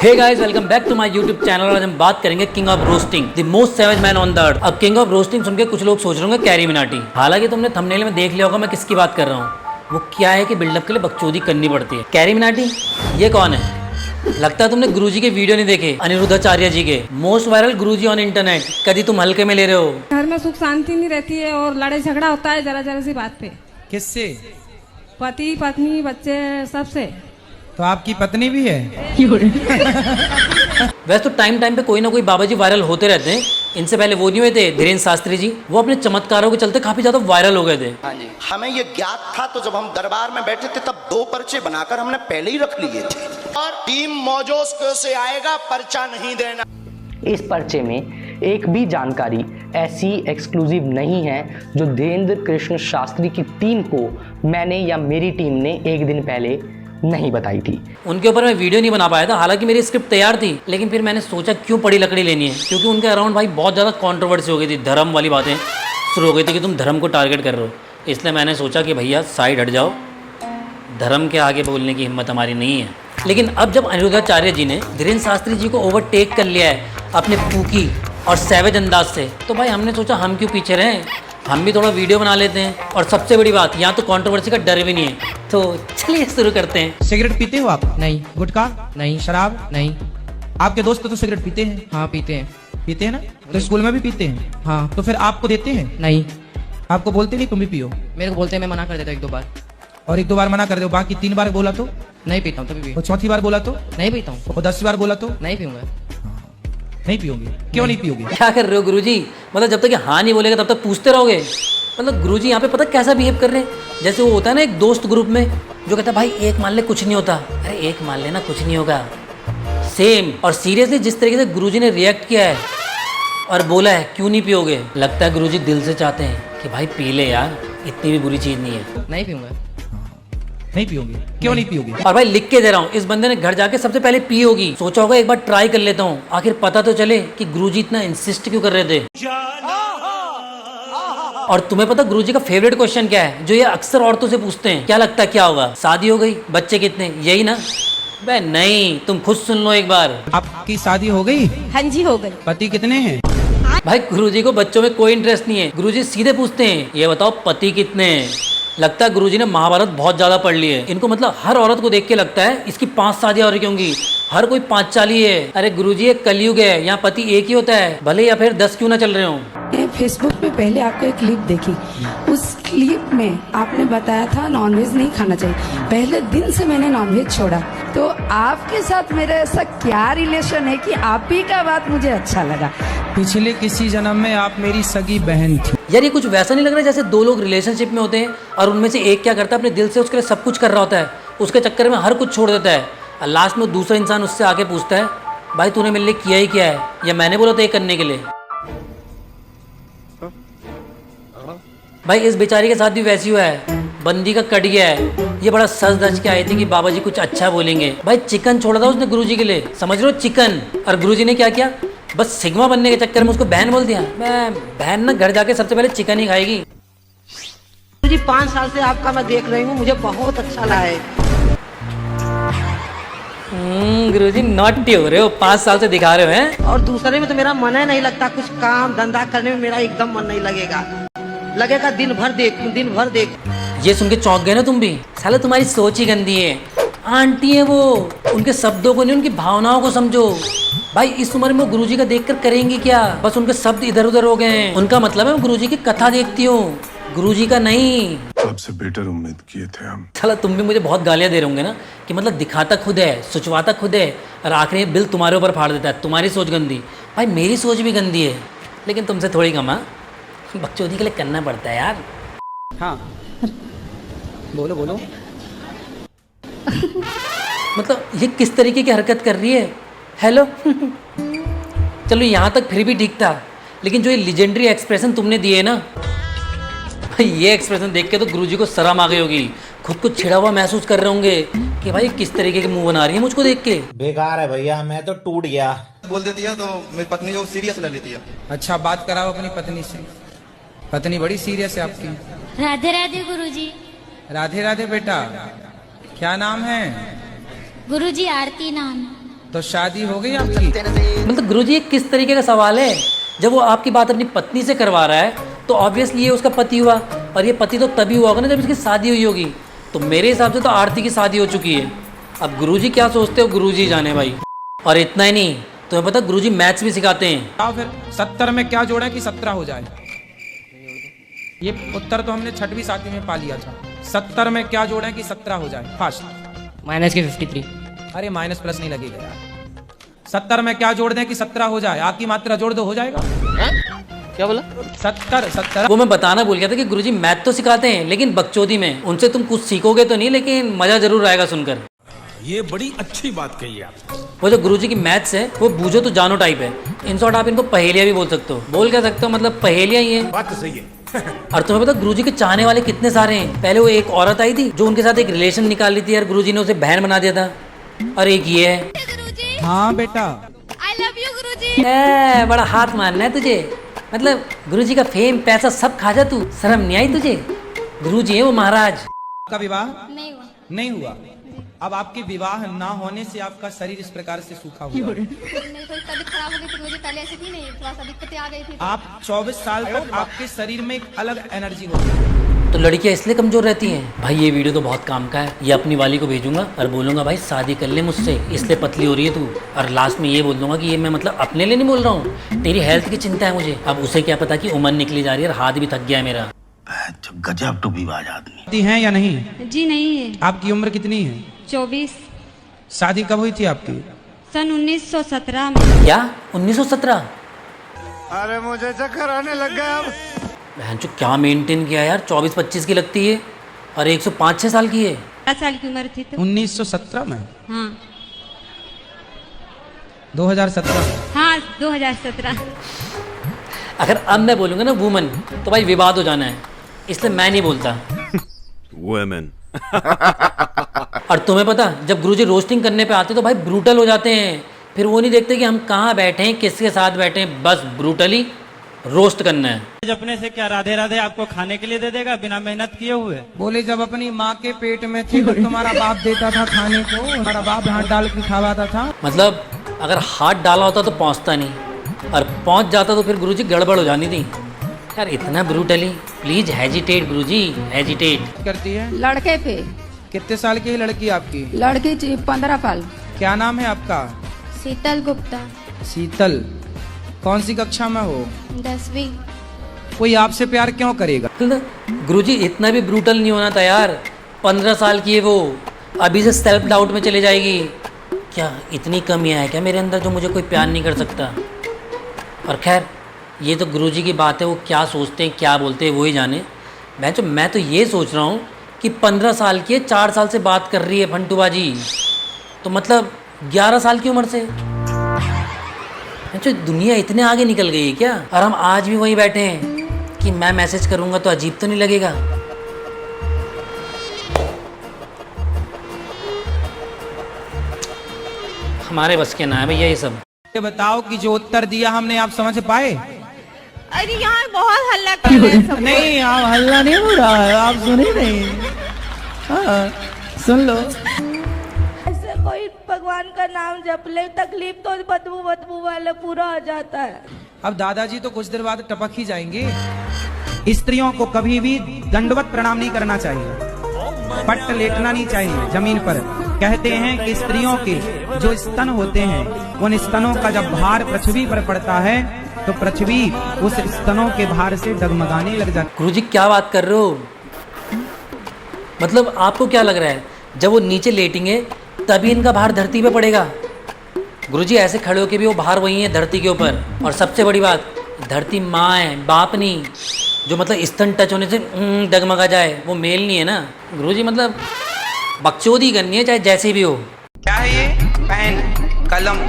Hey guys, welcome back to my YouTube channel. आज हम बात करेंगे king of roasting, the most savage man on the earth. अब king of roasting सुन के कुछ लोग सोच रहे होंगे कैरी मिनाटी। हालांकि तुमने थंबनेल में देख लिया होगा मैं किसकी बात कर रहा हूँ। वो क्या है कि बिल्डअप के लिए बकचोदी करनी पड़ती है। कैरी मिनाटी ये कौन है? लगता है तुमने गुरुजी के वीडियो नहीं देखे, अनिरुद्धाचार्य जी के most viral Guruji on internet. कभी तुम हल्के में ले रहे हो? घर में सुख शांति नहीं रहती है और लड़ाई झगड़ा होता है जरा जरा सी बात पे। किससे? पति पत्नी बच्चे सबसे। तो आपकी पत्नी भी है? वैसे तो टाइम टाइम पे कोई ना कोई बाबा जी वायरल होते रहते हैं। इनसे पहले वो नहीं हुए थे धीरेन्द्र शास्त्री जी, वो अपने चमत्कारों के चलते काफी ज्यादा वायरल हो गए थे। हाँ जी, हमें ये ज्ञात था तो जब हम दरबार में बैठे थे तब 2 पर्चे बनाकर हमने पहले ही रख लिए थे। और टीम मौजोस्को से आएगा, पर्चा नहीं देना। इस पर्चे में एक भी जानकारी ऐसी एक्सक्लूसिव नहीं है जो धीरेन्द्र कृष्ण शास्त्री की टीम को मैंने या मेरी टीम ने एक दिन पहले नहीं बताई थी। उनके ऊपर मैं वीडियो नहीं बना पाया था, हालांकि मेरी स्क्रिप्ट तैयार थी, लेकिन फिर मैंने सोचा क्यों पड़ी लकड़ी लेनी है, क्योंकि उनके अराउंड भाई बहुत ज़्यादा कंट्रोवर्सी हो गई थी। धर्म वाली बातें शुरू हो गई थी कि तुम धर्म को टारगेट कर रहे हो। इसलिए मैंने सोचा कि भैया साइड हट जाओ, धर्म के आगे बोलने की हिम्मत हमारी नहीं है। लेकिन अब जब अनिरुद्धाचार्य जी ने धीरेन्द्र शास्त्री जी को ओवरटेक कर लिया है अपने पूकी और सैवेज अंदाज से, तो भाई हमने सोचा हम क्यों पीछे रहें, हम भी थोड़ा वीडियो बना लेते हैं। और सबसे बड़ी बात, यहाँ तो कंट्रोवर्सी का डर भी नहीं है। तो चलिए शुरू करते हैं। सिगरेट पीते हो आप? नहीं। गुटखा? नहीं। शराब? नहीं। आपके दोस्त तो सिगरेट पीते हैं? हाँ पीते हैं। पीते हैं ना? तो स्कूल में भी पीते हैं? हाँ। तो फिर आपको देते हैं? नहीं। आपको बोलते नहीं तुम भी पियो? मेरे को बोलते हैं, मैं मना कर देता हूँ 1-2 बार। और 1-2 बार मना कर दो, बाकी 3 बार बोला तो? नहीं पीता हूँ तभी भी। और चौथी बार बोला तो? नहीं पीता हूँ। और 10 बार बोला तो? नहीं पीऊंगा। नहीं पियोगे? क्यों नहीं पियोगे? क्या कर रहे हो गुरुजी? मतलब जब तक ये हाँ नहीं बोलेगा तब तक पूछते रहोगे? मतलब गुरुजी यहाँ पे पता कैसा बिहेव कर रहे हैं, जैसे वो होता है ना एक दोस्त ग्रुप में जो कहता है भाई एक मान ले कुछ नहीं होता, अरे एक मान लेना कुछ नहीं होगा, सेम। और सीरियसली जिस तरीके से गुरुजी ने रिएक्ट किया है और बोला है क्यों नहीं पियोगे, लगता है गुरुजी दिल से चाहते हैं कि भाई पी ले यार, इतनी भी बुरी चीज़ नहीं है। नहीं पीऊंगा। नहीं पियोगे? क्यों नहीं पियोगे? और भाई लिख के दे रहा हूँ, इस बंदे ने घर जाके सबसे पहले पी होगी, सोचा होगा एक बार ट्राई कर लेता हूँ, आखिर पता तो चले कि गुरुजी इतना इंसिस्ट क्यों कर रहे थे। और तुम्हें पता गुरुजी का फेवरेट क्वेश्चन क्या है, जो ये अक्सर औरतों से पूछते हैं? क्या लगता है क्या होगा? शादी हो गई, बच्चे कितने, यही ना? बे नहीं, तुम खुद सुन लो एक बार। आपकी शादी हो गई? हाँ जी हो गई। पति कितने हैं? भाई गुरुजी को बच्चों में कोई इंटरेस्ट नहीं है, गुरुजी सीधे पूछते हैं ये बताओ पति कितने हैं। लगता है गुरुजी ने महाभारत बहुत ज्यादा पढ़ ली है। इनको मतलब हर औरत को देख के लगता है इसकी 5 शादियां और होंगी, हर कोई 5 चाली है। अरे गुरुजी एक कलयुग है, यहाँ पति एक ही होता है, भले या फिर 10 क्यों ना चल रहे हो। फेसबुक पे पहले आपको एक क्लिप देखी, उस क्लिप में आपने बताया था नॉनवेज नहीं खाना चाहिए। पहले दिन से मैंने नॉनवेज छोड़ा, तो आपके साथ मेरा ऐसा क्या रिलेशन है कि आप ही का बात मुझे अच्छा लगा? पिछले किसी जन्म में आप मेरी सगी बहन थी। यार ये कुछ वैसा नहीं लग रहा जैसे 2 लोग रिलेशनशिप में होते हैं और उनमें से एक क्या करता है अपने दिल से उसके लिए सब कुछ कर रहा होता है, उसके चक्कर में हर कुछ छोड़ देता है, और लास्ट में दूसरा इंसान उससे आके पूछता है भाई तूने मेरे लिए किया ही क्या है, या मैंने बोला था ये करने के लिए। भाई इस बेचारी के साथ भी वैसी हुआ है, बंदी का कट गया है। ये बड़ा सज धज के आई थी कि बाबा जी कुछ अच्छा बोलेंगे। भाई चिकन छोड़ा था उसने गुरुजी के लिए, समझ रहे हो, चिकन। और गुरुजी ने क्या किया, बस सिग्मा बनने के चक्कर में उसको बहन बोल दिया। मैं बहन ना घर जाके सबसे पहले चिकन ही खाएगी। गुरुजी 5 साल से आपका मैं देख रही हूँ, मुझे बहुत अच्छा लगा है। गुरुजी नॉटी हो रहे हो, 5 साल से दिखा रहे हो हैं। और दूसरे में तो मेरा मन ही नहीं लगता, कुछ काम धंधा करने में मेरा एकदम मन नहीं लगेगा। लगेगा दिन भर देखूं, दिन भर देखूं। ये सुन के चौंक गए ना तुम भी? साला तुम्हारी सोच ही गंदी है। आंटी है वो, उनके शब्दों को नहीं उनकी भावनाओं को समझो। भाई इस उम्र में गुरुजी का देखकर करेंगी क्या? बस उनके शब्द इधर उधर हो गए हैं। उनका मतलब है मैं गुरुजी की कथा देखती हूँ, गुरुजी का नहीं। आपसे बेटर उम्मीद किए थे हम। साला तुम भी मुझे बहुत गालियां दे रहे होंगे ना कि मतलब दिखाता खुद है, सुचवाता खुद है, और आखिरी में बिल तुम्हारे ऊपर फाड़ देता है। तुम्हारी सोच गंदी। भाई मेरी सोच भी गंदी है, लेकिन तुमसे थोड़ी कम। हाँ, बकचोदी के लिए करना पड़ता है यार। हाँ बोलो बोलो। मतलब ये किस तरीके की हरकत कर रही है? हेलो चलो यहाँ तक फिर भी ठीक था, लेकिन जो ये लिजेंडरी एक्सप्रेशन तुमने दिए ना, भाई ये एक्सप्रेशन देख के तो गुरुजी को शर्म आ गई होगी, खुद को छिड़ा हुआ महसूस कर रहे होंगे कि भाई किस तरीके के मुंह बना रही है मुझको देख के। बेकार है भैया, मैं तो टूट गया। बोल देती है तो मेरी पत्नी जो सीरियस ले लेती है। अच्छा बात कराओ अपनी पत्नी से, पत्नी बड़ी सीरियस है आपकी। राधे राधे गुरुजी। राधे राधे बेटा, क्या नाम है? गुरुजी आरती नाम। तो शादी हो गई आपकी? मतलब गुरुजी ये किस तरीके का सवाल है? जब वो आपकी बात अपनी पत्नी से करवा रहा है तो ऑब्वियसली ये उसका पति हुआ, और ये पति तो तभी हुआ होगा ना जब इसकी शादी हुई होगी। तो मेरे हिसाब से तो आरती की शादी हो चुकी है। अब गुरुजी क्या सोचते हो गुरुजी जाने भाई। और इतना ही नहीं, तुम्हें पता गुरुजी मैथ्स भी सिखाते हैं। आओ फिर 70 में क्या जोड़ा कि 17 हो जाए? ये उत्तर तो हमने 6वीं 7वीं में पा लिया था। 70 में क्या जोड़ा कि 17 हो जाए? फास्ट। माइनस के 53। अरे माइनस प्लस नहीं लगेगा यार। 70 में क्या जोड़ दें कि 17 हो जाए? आग की मात्रा जोड़ दो, हो जाएगा। क्या बोला? 70। वो मैं बताना भूल गया था कि गुरुजी मैथ तो सिखाते हैं लेकिन बकचोदी में। उनसे तुम कुछ सीखोगे तो नहीं, लेकिन मजा जरूर आएगा सुनकर। ये बड़ी अच्छी बात कही आप। वो जो गुरुजी की मैथ्स है वो बूझो तो जानो टाइप है। इन शॉर्ट आप इनको पहेलियां भी बोल सकते हो। बोल क्या सकते हो, मतलब पहेलियां ही है। बात तो सही है। और तुम्हें पता गुरुजी के चाहने वाले कितने सारे हैं। पहले वो एक औरत आई थी जो उनके साथ एक रिलेशन निकाल ली थी यार, गुरुजी ने उसे बहन बना दिया था। और एक ये है। हाँ बेटा, आई लव यू गुरुजी। बड़ा हाथ मारना है तुझे। मतलब गुरुजी का फेम पैसा सब खा जा तू, शर्म नहीं आई तुझे? गुरुजी है वो महाराज। आपका विवाह नहीं हुआ। नहीं हुआ? अब आपके विवाह ना होने से आपका शरीर इस प्रकार से सूखा हुआ है। मेरी थोड़ी तबीयत खराब हो गई थी गुरुजी, पहले ऐसी थी नहीं, थोड़ा सा दिक्कतें आ गई थी। आप 24 साल तक आपके शरीर में एक अलग एनर्जी होती है। तो लड़कियां इसलिए कमजोर रहती हैं। भाई ये वीडियो तो बहुत काम का है। ये अपनी वाली को भेजूंगा और बोलूंगा भाई शादी कर ले मुझसे, इसलिए पतली हो रही है तू। और लास्ट में ये बोल दूंगा कि ये मैं मतलब अपने लिए नहीं बोल रहा हूँ, तेरी हेल्थ की चिंता है मुझे। अब उसे क्या पता कि उम्र निकली जा रही है और हाथ भी थक गया है मेरा। गजब टू विवाद आदमी हैं या नहीं? जी नहीं है। आपकी उम्र कितनी है? 24। शादी कब हुई थी आपकी? सन 1917 में। क्या 1917? अरे मुझे चक्कर आने लग गया अब। बहन चो क्या मेंटेन किया यार, 24-25 की लगती है और 105-6 साल की है। 10 साल की उम्र थी तो। 1917 में? हाँ 2017? हाँ 2017। अगर अब मैं बोलूँगा ना वुमन तो भाई विवाद हो जाना है, इसलिए मैं नहीं बोलता। वुमेन। और तुम्हें पता जब गुरुजी रोस्टिंग करने पे आते तो भाई ब्रूटल हो जाते हैं। फिर वो नहीं देखते कि हम कहाँ बैठे हैं, किसके साथ बैठे हैं, बस ब्रूटली रोस्ट करना है। अपने से क्या राधे राधे आपको खाने के लिए दे देगा बिना मेहनत किए हुए? बोले जब अपनी माँ के पेट में थी तो तुम्हारा बाप देता था खाने को, हमारा बाप हाथ डाल के खवाता था। मतलब अगर हाथ डाला होता तो पहुँचता नहीं, और पहुँच जाता तो फिर गुरुजी गड़बड़ हो जानी थी यार। इतना brutally please hesitate Guruji, hesitate. करती है लड़के पे। कितने साल की है लड़की आपकी? लड़की 15 साल। क्या नाम है आपका? शीतल गुप्ता। शीतल। कौन सी कक्षा में हो? 10वीं। कोई आपसे प्यार क्यों करेगा? गुरुजी इतना भी ब्रूटल नहीं होना था यार। 15 साल की है वो, अभी से सेल्फ डाउट में चले जाएगी। क्या इतनी कमियां है क्या मेरे अंदर जो मुझे कोई प्यार नहीं कर सकता? और खैर ये तो गुरुजी की बात है, वो क्या सोचते हैं क्या बोलते हैं वो ही जाने। मैं तो ये सोच रहा हूँ कि 15 साल की है, 4 साल से बात कर रही है फंटूबाजी, तो मतलब 11 साल की उम्र से। जो दुनिया इतने आगे निकल गई है क्या? और हम आज भी वहीं बैठे हैं कि मैं मैसेज करूँगा तो अजीब तो नहीं लगेगा? हमारे बस के ना है भैया ये सब। ये बताओ कि जो उत्तर दिया हमने आप समझ पाए? अरे यहाँ बहुत हल्ला कर रहे हैं सब। नहीं आप हल्ला नहीं हो रहा है, आप सुने नहीं। हाँ सुन लो। ऐसे कोई भगवान का नाम जप ले, तकलीफ तो बदबू वाला पूरा हो जाता है। अब दादाजी तो कुछ देर बाद टपक ही जाएंगे। स्त्रियों को कभी भी दंडवत प्रणाम नहीं करना चाहिए, पट्ट लेटना नहीं चाहिए जमीन पर। कहते हैं कि स्त्रियों के जो स्तन होते हैं, उन स्तनों का जब भार पृथ्वी पर पड़ता है तो पृथ्वी उस स्तनों के भार से डगमगाने लग जाती है। गुरुजी क्या बात कर रहे हो? मतलब आपको क्या लग रहा है जब वो नीचे लेटेंगे तभी इनका भार धरती पे पड़ेगा? गुरुजी ऐसे खड़े होके भी वो भार वही है धरती के ऊपर। और सबसे बड़ी बात, धरती माँ है, बाप नहीं। जो मतलब स्तन टच होने से डगमगा जाए वो मेल नहीं है ना गुरुजी। मतलब बकचोदी करनी है चाहे जैसे भी हो। क्या है ये? पेन कलम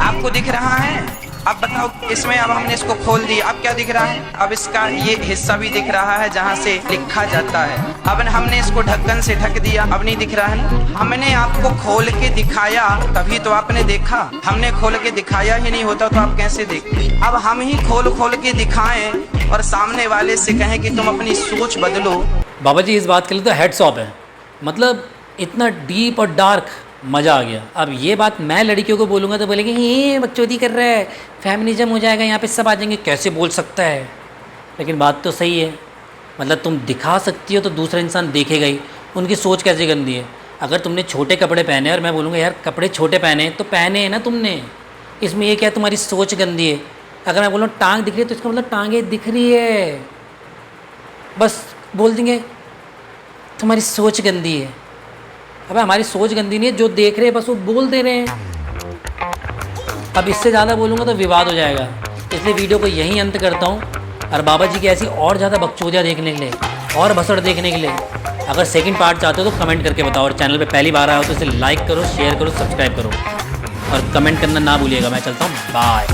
आपको दिख रहा है? अब बताओ इसमें, अब हमने इसको खोल दिया, अब क्या दिख रहा है? अब इसका ये हिस्सा भी दिख रहा है जहाँ से लिखा जाता है। अब हमने इसको ढक्कन से ढक दिया, अब नहीं दिख रहा है। हमने आपको खोल के दिखाया तभी तो आपने देखा, हमने खोल के दिखाया ही नहीं होता तो आप कैसे देखते? अब हम ही खोल के दिखाएं और सामने वाले से कहें कि तुम अपनी सोच बदलो। बाबा जी इस बात के लिए तो हेड्स ऑफ है। मतलब इतना डीप और डार्क मज़ा आ गया। अब ये बात मैं लड़कियों को बोलूँगा तो बोलेंगे ये बकचोदी कर रहा है, फेमिनिज्म हो जाएगा, यहाँ पे सब आ जाएंगे, कैसे बोल सकता है। लेकिन बात तो सही है, मतलब तुम दिखा सकती हो तो दूसरा इंसान देखेगा ही। उनकी सोच कैसे गंदी है। अगर तुमने छोटे कपड़े पहने और मैं बोलूँगा यार कपड़े छोटे पहने तो पहने हैं ना तुमने, इसमें ये क्या तुम्हारी सोच गंदी है। अगर मैं बोलूँ टांग दिख रही है तो इसका मतलब टांगें दिख रही है, बस बोल देंगे तुम्हारी सोच गंदी है। अबे हमारी सोच गंदी नहीं है, जो देख रहे हैं बस वो बोल दे रहे हैं। अब इससे ज़्यादा बोलूँगा तो विवाद हो जाएगा, इसलिए वीडियो को यहीं अंत करता हूँ। और बाबा जी की ऐसी और ज़्यादा बकचोदियाँ देखने के लिए और भसड़ देखने के लिए अगर सेकंड पार्ट चाहते हो तो कमेंट करके बताओ। और चैनल पे पहली बार आए हो तो इसे लाइक करो, शेयर करो, सब्सक्राइब करो और कमेंट करना ना भूलिएगा। मैं चलता हूँ, बाय।